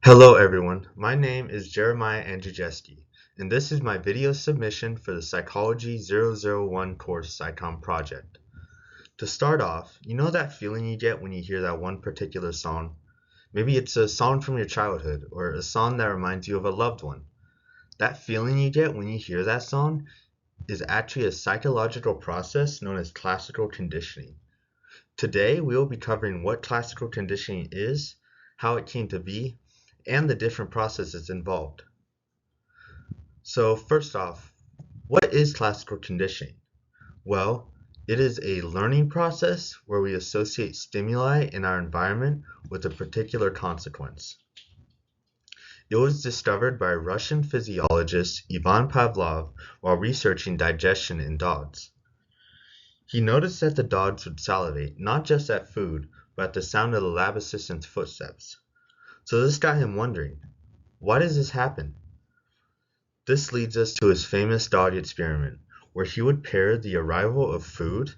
Hello everyone, my name is Jeremiah Andrzejewski, and this is my video submission for the Psychology 001 course SciComm project. To start off, you know that feeling you get when you hear that one particular song? Maybe it's a song from your childhood, or a song that reminds you of a loved one. That feeling you get when you hear that song is actually a psychological process known as classical conditioning. Today, we will be covering what classical conditioning is, how it came to be, and the different processes involved. So first off, what is classical conditioning? Well, it is a learning process where we associate stimuli in our environment with a particular consequence. It was discovered by Russian physiologist Ivan Pavlov while researching digestion in dogs. He noticed that the dogs would salivate not just at food, but at the sound of the lab assistant's footsteps. So this got him wondering, why does this happen? This leads us to his famous dog experiment, where he would pair the arrival of food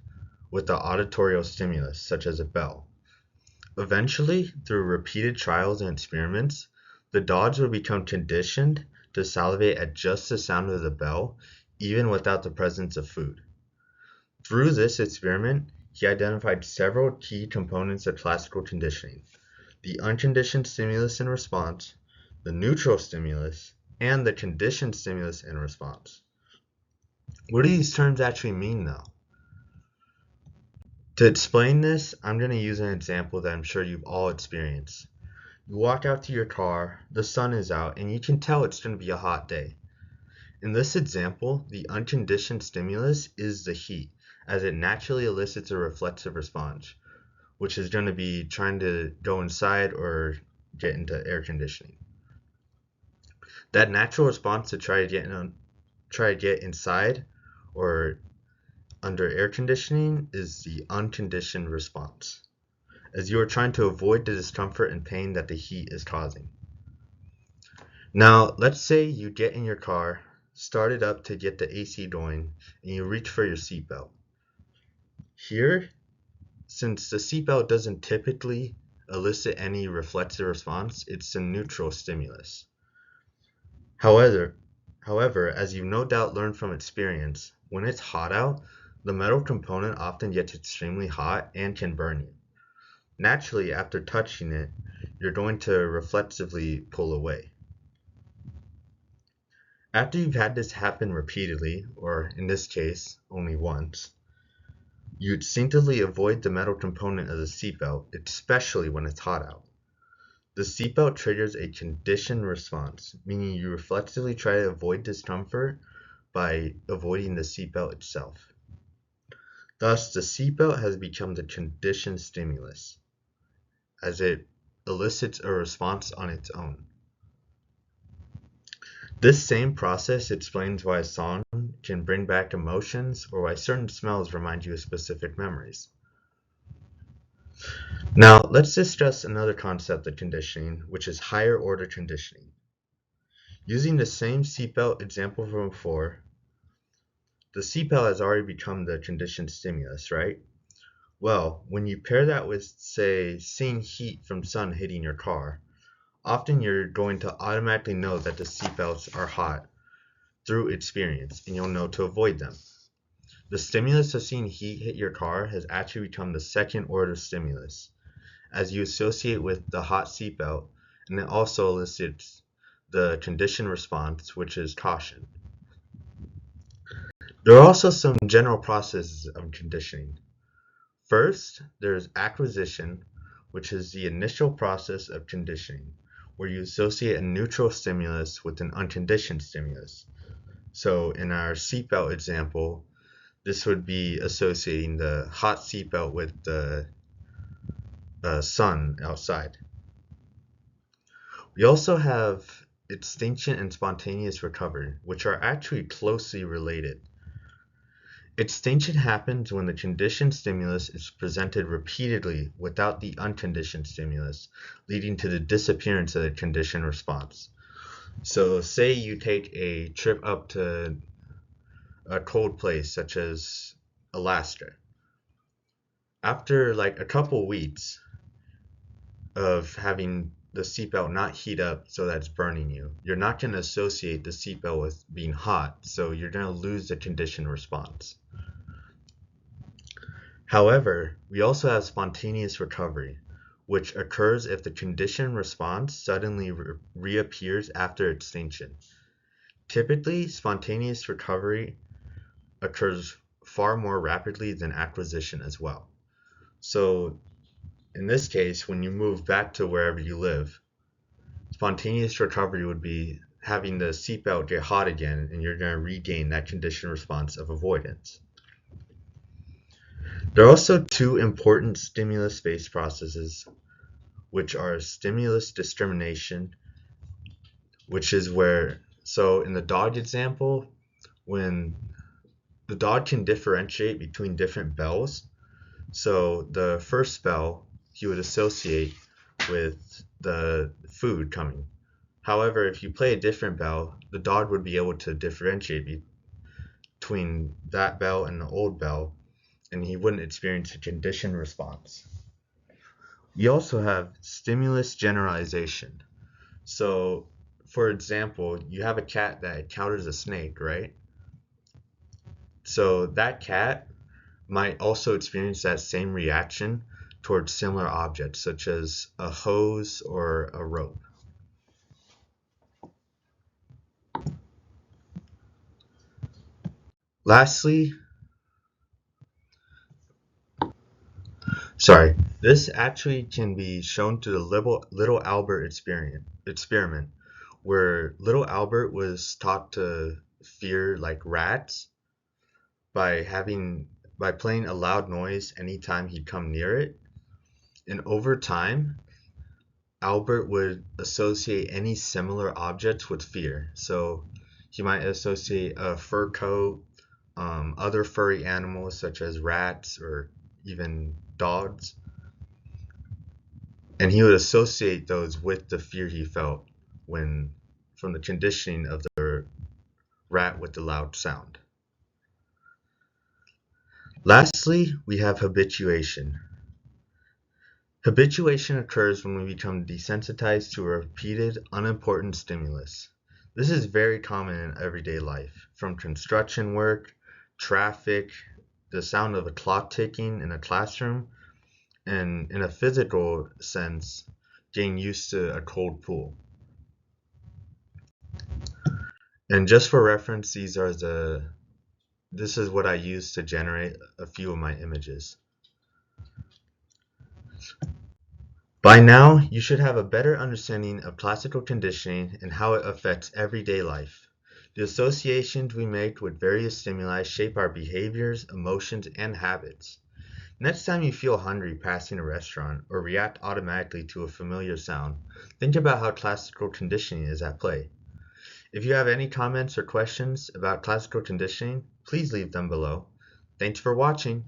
with the auditory stimulus, such as a bell. Eventually, through repeated trials and experiments, the dogs would become conditioned to salivate at just the sound of the bell, even without the presence of food. Through this experiment, he identified several key components of classical conditioning: the unconditioned stimulus and response, the neutral stimulus, and the conditioned stimulus and response. What do these terms actually mean, though? To explain this, I'm going to use an example that I'm sure you've all experienced. You walk out to your car, the sun is out, and you can tell it's going to be a hot day. In this example, the unconditioned stimulus is the heat, as it naturally elicits a reflexive response, which is going to be trying to go inside or get into air conditioning. That natural response to try to get inside or under air conditioning is the unconditioned response, as you are trying to avoid the discomfort and pain that the heat is causing. Now, let's say you get in your car, start it up to get the AC going, and you reach for your seatbelt. Here, since the seatbelt doesn't typically elicit any reflexive response, it's a neutral stimulus. However, as you've no doubt learned from experience, when it's hot out, the metal component often gets extremely hot and can burn you. Naturally, after touching it, you're going to reflexively pull away. After you've had this happen repeatedly, or in this case, only once, you instinctively avoid the metal component of the seatbelt, especially when it's hot out. The seatbelt triggers a conditioned response, meaning you reflexively try to avoid discomfort by avoiding the seatbelt itself. Thus, the seatbelt has become the conditioned stimulus, as it elicits a response on its own. This same process explains why a song can bring back emotions or why certain smells remind you of specific memories. Now, let's discuss another concept of conditioning, which is higher order conditioning. Using the same seatbelt example from before, the seatbelt has already become the conditioned stimulus, right? Well, when you pair that with, say, seeing heat from sun hitting your car, often you're going to automatically know that the seatbelts are hot through experience, and you'll know to avoid them. The stimulus of seeing heat hit your car has actually become the second order stimulus, as you associate with the hot seatbelt, and it also elicits the conditioned response, which is caution. There are also some general processes of conditioning. First, there's acquisition, which is the initial process of conditioning, where you associate a neutral stimulus with an unconditioned stimulus. So in our seatbelt example, this would be associating the hot seatbelt with the sun outside. We also have extinction and spontaneous recovery, which are actually closely related. Extinction happens when the conditioned stimulus is presented repeatedly without the unconditioned stimulus, leading to the disappearance of the conditioned response. So say you take a trip up to a cold place such as Alaska. After like a couple weeks of having the seatbelt not heat up so that it's burning you. You're not going to associate the seatbelt with being hot, so you're going to lose the conditioned response. However, we also have spontaneous recovery, which occurs if the conditioned response suddenly reappears after extinction. Typically, spontaneous recovery occurs far more rapidly than acquisition as well. So in this case, when you move back to wherever you live, spontaneous recovery would be having the seatbelt get hot again, and you're going to regain that conditioned response of avoidance. There are also two important stimulus-based processes, which are stimulus discrimination, which is where, so in the dog example, when the dog can differentiate between different bells, so the first bell he would associate with the food coming. However, if you play a different bell, the dog would be able to differentiate between that bell and the old bell, and he wouldn't experience a conditioned response. You also have stimulus generalization. So, for example, you have a cat that encounters a snake, right? So that cat might also experience that same reaction towards similar objects, such as a hose or a rope. Lastly, this actually can be shown through the little Albert experiment, where little Albert was taught to fear like rats by playing a loud noise anytime he'd come near it. And over time, Albert would associate any similar objects with fear. So he might associate a fur coat, other furry animals such as rats or even dogs, and he would associate those with the fear he felt when from the conditioning of the rat with the loud sound. Lastly, we have habituation. Habituation occurs when we become desensitized to a repeated, unimportant stimulus. This is very common in everyday life, from construction work, traffic, the sound of a clock ticking in a classroom, and in a physical sense, getting used to a cold pool. And just for reference, this is what I use to generate a few of my images. By now, you should have a better understanding of classical conditioning and how it affects everyday life. The associations we make with various stimuli shape our behaviors, emotions, and habits. Next time you feel hungry passing a restaurant or react automatically to a familiar sound, think about how classical conditioning is at play. If you have any comments or questions about classical conditioning, please leave them below. Thanks for watching.